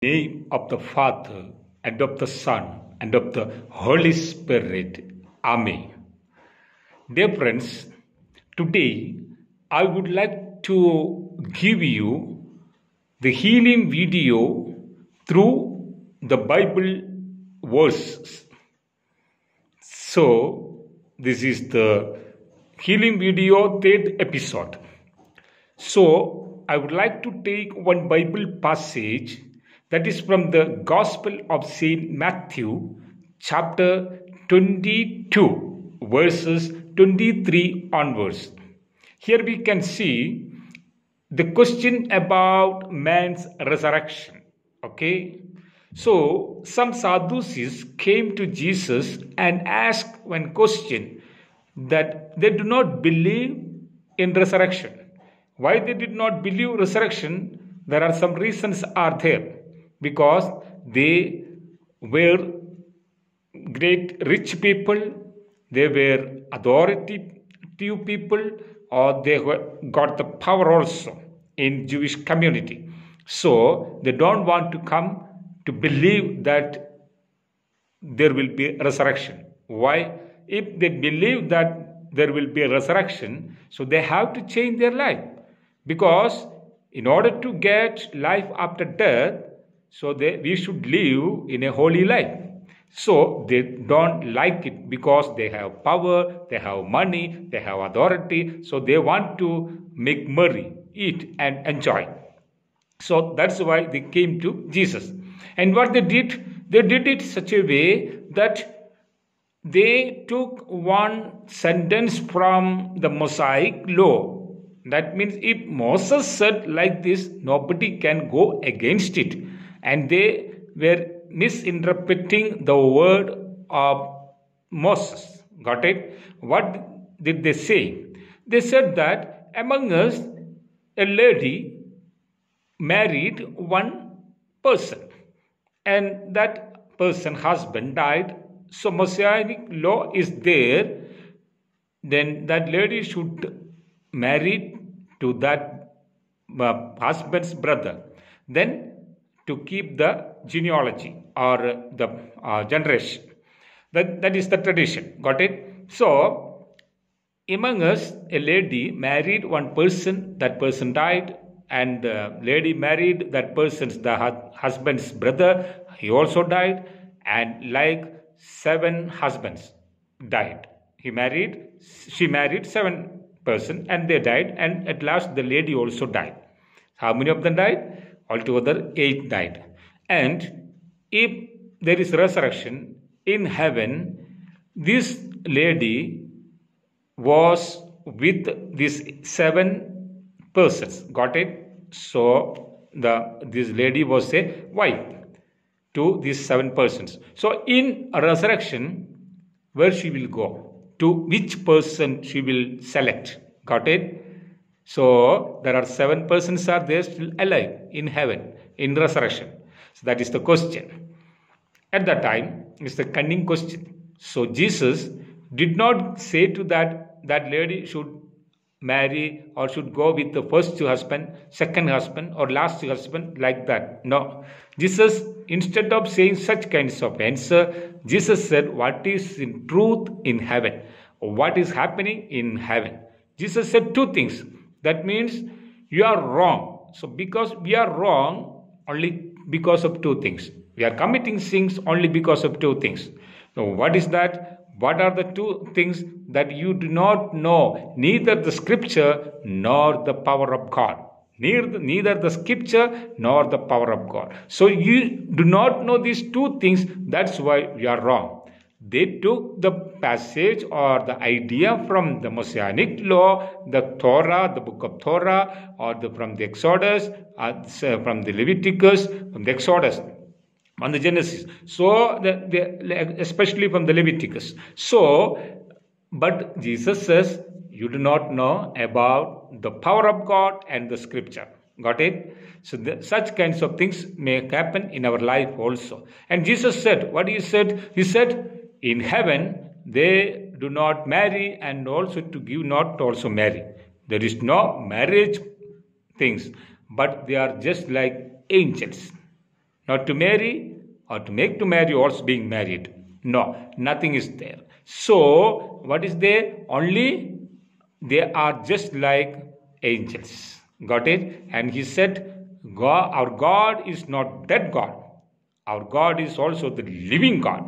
Name of the Father, and of the Son, and of the Holy Spirit. Amen. Dear friends, today I would like to give you the healing video through the Bible verses. So, this is the healing video, third episode. So, I would like to take one Bible passage that is from the Gospel of Saint Matthew, chapter 22, verses 23 onwards. Here we can see the question about man's resurrection. Okay, so some Sadducees came to Jesus and asked one question, that they do not believe in resurrection. Why they did not believe resurrection? There are some reasons are there. Because they were great rich people, they were authoritative people, or they got the power also in Jewish community. So they don't want to come to believe that there will be resurrection. Why? If they believe that there will be a resurrection, so they have to change their life. Because in order to get life after death, so we should live in a holy life. So they don't like it because they have power, they have money, they have authority. So they want to make merry, eat and enjoy. So that's why they came to Jesus. And what they did it such a way that they took one sentence from the Mosaic law. That means if Moses said like this, nobody can go against it. And they were misinterpreting the word of Moses. Got it? What did they say? They said that among us, a lady married one person, and that person's husband died. So Mosaic law is there. Then that lady should marry to that husband's brother. Then to keep the genealogy or the generation. That is the tradition. Got it? So, among us, a lady married one person, that person died, and the lady married that person's, the husband's brother, he also died, and like 7 husbands died. She married 7 persons, and they died, and at last the lady also died. How many of them died? Altogether 8 died. And if there is resurrection in heaven, this lady was with these 7 persons. Got it? So this lady was a wife to these 7 persons. So in resurrection, where she will go? To which person she will select? Got it? So there are 7 persons are there still alive in heaven, in resurrection. So that is the question. At that time, it's the cunning question. So Jesus did not say to that lady should marry or should go with the first husband, second husband, or last husband, like that. No. Jesus, instead of saying such kinds of answer, Jesus said what is in truth in heaven, what is happening in heaven. Jesus said 2 things. That means you are wrong. So because we are wrong only because of 2 things. We are committing sins only because of 2 things. So what is that? What are the 2 things? That you do not know neither the scripture nor the power of God. Neither the scripture nor the power of God. So you do not know these 2 things. That's why you are wrong. They took the passage or the idea from the Mosaic law, the Torah, the book of Torah, or from the Exodus, from the Leviticus, from the Exodus, on the Genesis. So, especially from the Leviticus. So, but Jesus says, you do not know about the power of God and the scripture. Got it? So such kinds of things may happen in our life also. And Jesus said, what he said? He said, in heaven, they do not marry, and also to give not also marry. There is no marriage things, but they are just like angels. not to marry or to make to marry or being married. No, nothing is there. So, what is there? Only they are just like angels. Got it? And he said, God, our God is not that God. Our God is also the living God.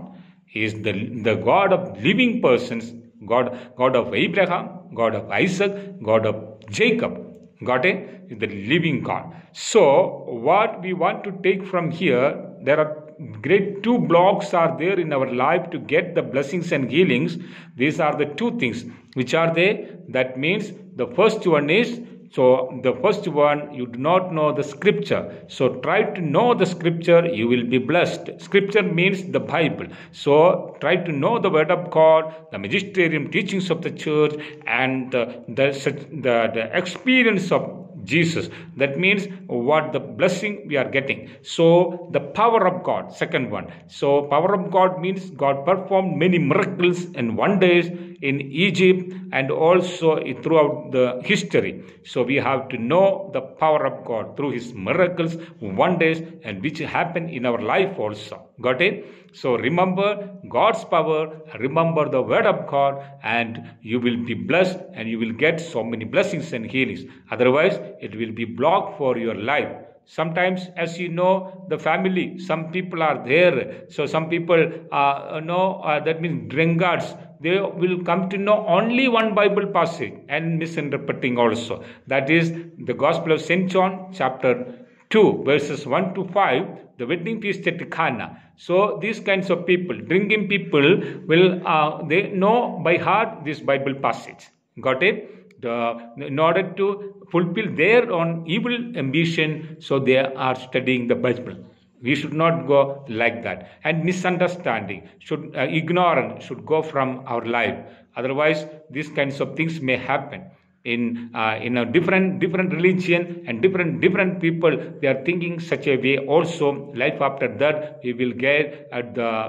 He is the God of living persons, God of Abraham, God of Isaac, God of Jacob. Got it? The living God. So, what we want to take from here, there are great two blocks are there in our life to get the blessings and healings. These are the two things. Which are they? That means the first one is, so the first one, you do not know the scripture. So try to know the scripture, you will be blessed. Scripture means the Bible. So try to know the word of God, the magisterium teachings of the church, and the experience of Jesus. That means what the blessing we are getting. So the power of God, second one. So power of God means God performed many miracles and wonders in Egypt and also throughout the history. So we have to know the power of God through his miracles, wonders, and which happen in our life also. Got it? So remember God's power, remember the word of God, and you will be blessed and you will get so many blessings and healings. Otherwise, it will be blocked for your life. Sometimes, as you know, the family, some people are there. So some people that means drunkards. They will come to know only one Bible passage and misinterpreting also. That is the Gospel of St. John, chapter 2, verses 1 to 5, the wedding feast at Cana. So these kinds of people, drinking people, will they know by heart this Bible passage. Got it? In order to fulfill their own evil ambition, so they are studying the Bible. We should not go like that. And misunderstanding, ignorance should go from our life. Otherwise, these kinds of things may happen. In a different religion and different people, they are thinking such a way also. Life after that, we will get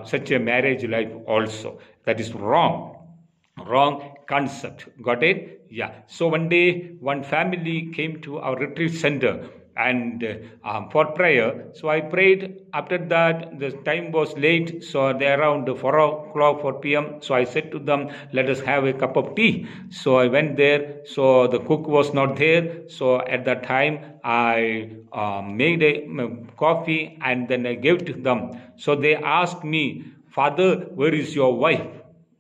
such a marriage life also. That is wrong concept. Got it? Yeah. So one day, one family came to our retreat center and for prayer. So I prayed. After that, the time was late, so they around 4 p.m. So I said to them, let us have a cup of tea. So I went there. So the cook was not there. So at that time, I made a coffee and then I gave to them. So they asked me, Father, where is your wife?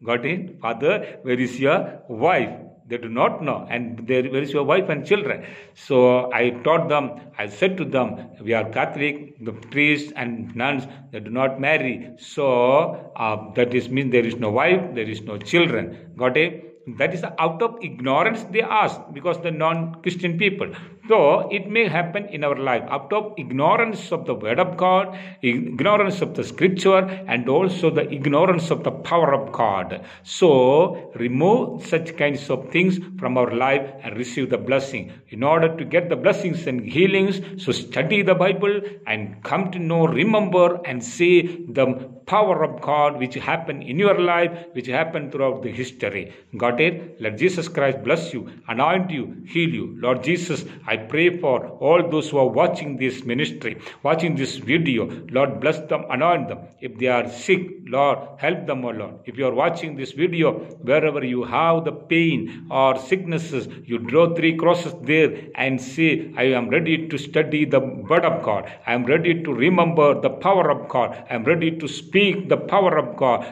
Got it? Father, where is your wife? They do not know. And where is your wife and children? So I taught them, I said to them, we are Catholic, the priests and nuns, they do not marry. So that means there is no wife, there is no children. Got it? That is out of ignorance they ask, because the non-Christian people. So it may happen in our life out of ignorance of the word of God, ignorance of the scripture, and also the ignorance of the power of God. So remove such kinds of things from our life and receive the blessing. In order to get the blessings and healings, so study the Bible and come to know, remember and see the power of God which happened in your life, which happened throughout the history. Got it? Let Jesus Christ bless you, anoint you, heal you. Lord Jesus, I pray for all those who are watching this ministry, watching this video. Lord, bless them, anoint them. If they are sick, Lord, help them, O Lord. If you are watching this video, wherever you have the pain or sicknesses, you draw 3 crosses there and say, I am ready to study the word of God. I am ready to remember the power of God. I am ready to speak the power of God,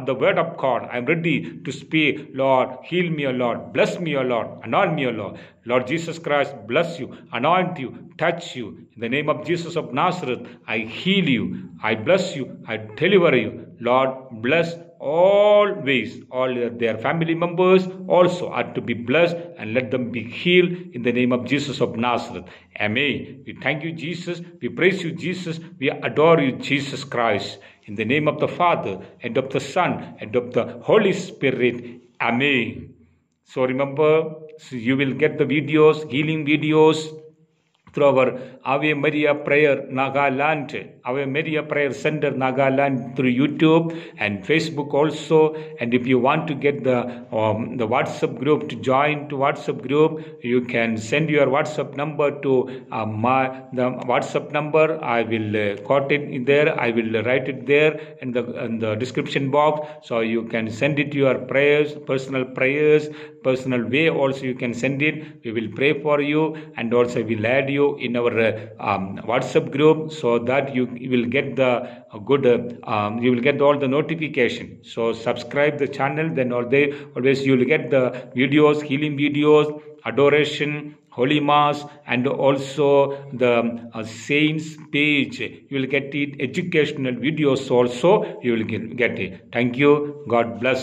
the word of God. I am ready to speak. Lord, heal me, O Lord. Bless me, O Lord. Anoint me, O Lord. Lord Jesus Christ, bless you, anoint you, touch you. In the name of Jesus of Nazareth, I heal you. I bless you. I deliver you. Lord, bless always all their family members also are to be blessed, and let them be healed in the name of Jesus of Nazareth. Amen. We thank you, Jesus. We praise you, Jesus. We adore you, Jesus Christ. In the name of the Father, and of the Son, and of the Holy Spirit. Amen. So remember, you will get the videos, healing videos, through our Ave Maria Prayer Nagaland, Ave Maria Prayer Center Nagaland through YouTube and Facebook also. And if you want to get the WhatsApp group, to join to WhatsApp group, you can send your WhatsApp number to the WhatsApp number. I will quote it in there. I will write it there in the description box. So you can send it your prayers, personal way also you can send it. We will pray for you, and also we will add you in our WhatsApp group, so that you will get the you will get all the notification. So subscribe the channel, then always you will get the videos, healing videos, adoration, Holy Mass, and also the saints page. You will get it, educational videos also you will get it. Thank you. God bless.